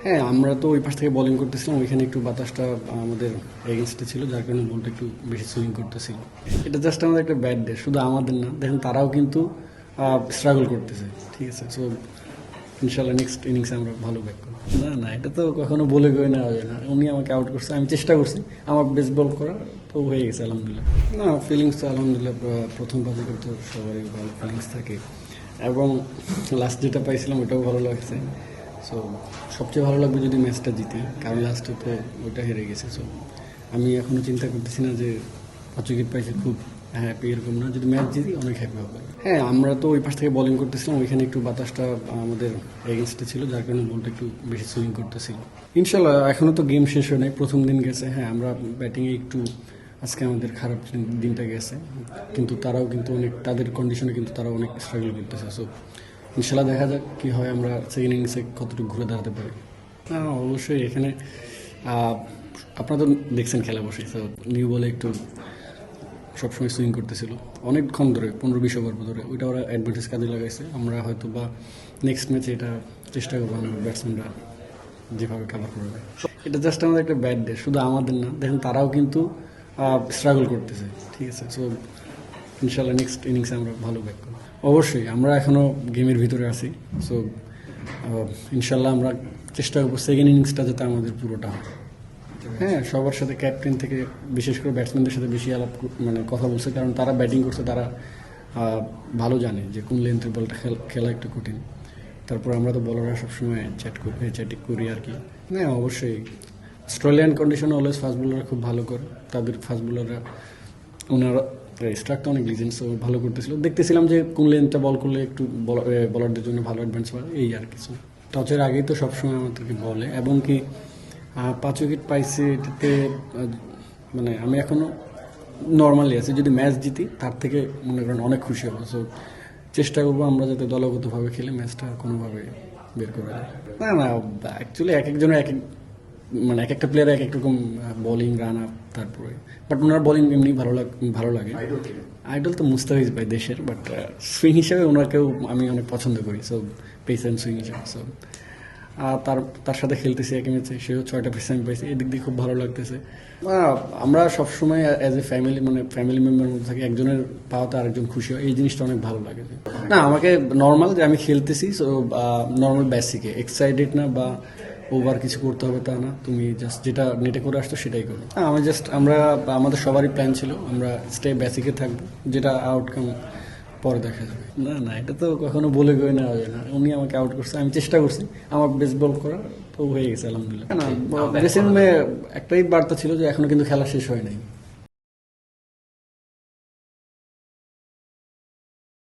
হ্যাঁ, আমরা তো ওই পাশ থেকে বোলিং করতেছিলাম, ওইখানে একটু বাতাসটা আমাদের এগেনস্টে ছিল, যার কারণে বলটা একটু বেশি সুইং করতেছিল। এটা জাস্ট আমাদের একটা ব্যাড ডে, শুধু আমাদের না, দেখেন তারাও কিন্তু স্ট্রাগল করতেছে, ঠিক আছে। সো ইনশাল্লাহ নেক্সট ইনিংসে আমরা ভালো ব্যাক করব। না না, এটা তো কখনো বলে গিয়ে নেওয়া যায় না। উনি আমাকে আউট করছে, আমি চেষ্টা করছি আমার বেস্ট বল করা, তো হয়ে গেছে আলহামদুলিল্লাহ। না, ফিলিংস তো আলহামদুলিল্লাহ প্রথম বাজে তো সবারই ভালো ফিলিংস থাকে, এবং লাস্ট যেটা পাইছিলাম ওটাও ভালো লাগছে। সো সবচেয়ে ভালো লাগবে যদি ম্যাচটা জিতি, কারণ লাস্টে তো ওইটা হেরে গেছে। সো আমি এখনও চিন্তা করতেছি না যে 5 উইকেট পাইছি খুব হ্যাপি, এরকম না। যদি ম্যাচ জিতি অনেক হ্যাপি হবে। হ্যাঁ, আমরা তো ওই পাশ থেকে বোলিং করতেছিলাম, ওইখানে একটু বাতাসটা আমাদের এগেনস্টে ছিল, যার কারণে বলটা একটু বেশি সুইং করতেছিল। ইনশাল্লাহ এখনও তো গেম শেষ হয় নাই, প্রথম দিন গেছে। হ্যাঁ, আমরা ব্যাটিংয়ে একটু আজকে আমাদের খারাপ দিনটা গেছে, কিন্তু তারাও কিন্তু অনেক, তাদের কন্ডিশনে কিন্তু তারা অনেক স্ট্রাগল করতেছে। সো ইনশাল্লাহ দেখা যাক কী হয়, আমরা সেকেন্ড ইনিংসে কতটুকু ঘুরে দাঁড়াতে পারি। হ্যাঁ, অবশ্যই এখানে আপনারা তো দেখছেন খেলা বসে, তো নিউ বলে একটু সবসময় সুইং করতেছিল অনেকক্ষণ ধরে, 15-20 ওভার ধরে। ওইটা ওরা অ্যাডভান্টেজ কাজে লাগাইছে। আমরা হয়তো বা নেক্সট ম্যাচে এটা চেষ্টা করবো, আমরা ব্যাটসম্যানরা যেভাবে কাভার করবে। এটা জাস্ট আমাদের একটা ব্যাড ডে, শুধু আমাদের না, দেখেন তারাও কিন্তু স্ট্রাগল করতেছে, ঠিক আছে। সো ইনশাল্লাহ নেক্সট ইনিংসে আমরা ভালো ব্যাক করবো। অবশ্যই আমরা এখনও গেমের ভিতরে আছি। সো ইনশাল্লাহ আমরা চেষ্টা করবো সেকেন্ড ইনিংসটা যাতে আমাদের পুরোটা হয়। হ্যাঁ, সবার সাথে ক্যাপ্টেন থেকে বিশেষ করে ব্যাটসম্যানদের সাথে বেশি আলাপ মানে কথা বলছে, কারণ তারা ব্যাটিং করছে, তারা ভালো জানে যে কোন লেন্থের বলটা খেলা একটু কঠিন। তারপর আমরা তো বলাররা সবসময় চ্যাটিং করি আর কি। হ্যাঁ, অবশ্যই অস্ট্রেলিয়ান কন্ডিশনে অলওয়েজ ফাস্ট বোলাররা খুব ভালো করে, তাদের ফাস্ট বোলাররা ওনারা স্ট্রাকটা অনেক লিজেন্স ভালো করতেছিল। দেখতেছিলাম যে কোন লেন্থটা বল করলে একটু বলারদের জন্য ভালো অ্যাডভান্স পায়, এই আর কিছু। টচের আগেই তো সবসময় আমাদেরকে বলে, এবং কি 5 উইকেট পাইছি এটাতে মানে আমি এখনও নর্মালি আছি। যদি ম্যাচ জিতি তার থেকে মনে করেন অনেক খুশি হবো। সো চেষ্টা করবো আমরা যাতে দলগতভাবে খেলে ম্যাচটা কোনোভাবে বের করে দেয়। না না, অ্যাকচুয়ালি এক একজনের এক এক মানে এক একটা প্লেয়ার এক এক রকম বোলিং রান আপ, তারপরে বাট ওনার বোলিং এমনি ভালো লাগে। আইডল তো মুস্তাফিজ ভাই দেশের, বাট সুইং হিসাবে ওনাকেও আমি অনেক পছন্দ করি। সো পেস অ্যান্ড সুইং হিসাবে। সো তার সাথে খেলতেছি একই ম্যাচে, সেও 6টা পেস পাইছে, এদিক দিয়ে খুব ভালো লাগতেছে। আমরা সবসময় অ্যাজ এ ফ্যামিলি মানে ফ্যামিলি মেম্বার মধ্যে থাকি, একজনের পাওয়াতে আরেকজন খুশি হয়, এই জিনিসটা অনেক ভালো লাগে। না, আমাকে নর্মাল যে আমি খেলতেছি, সো নর্মাল বেসিকে এক্সাইটেড না বা ওভার কিছু করতে হবে তা না, তুমি জাস্ট যেটা নেটে করে আসতো সেটাই করো। হ্যাঁ, আমাদের সবারই প্ল্যান ছিল আমরা স্টে বেসিকে থাকবো, যেটা আউটকাম পরে দেখা যাবে। না না, এটা তো কখনো বলে গিয়ে নেওয়া যায় না। উনি আমাকে আউট করছে, আমি চেষ্টা করছি আমার বেস্ট বল করা, তো হয়ে গেছে আলহামদুলিল্লাহ। না, ড্রেসিং রুমে একটাই বার্তা ছিল যে এখনো কিন্তু খেলা শেষ হয় নাই।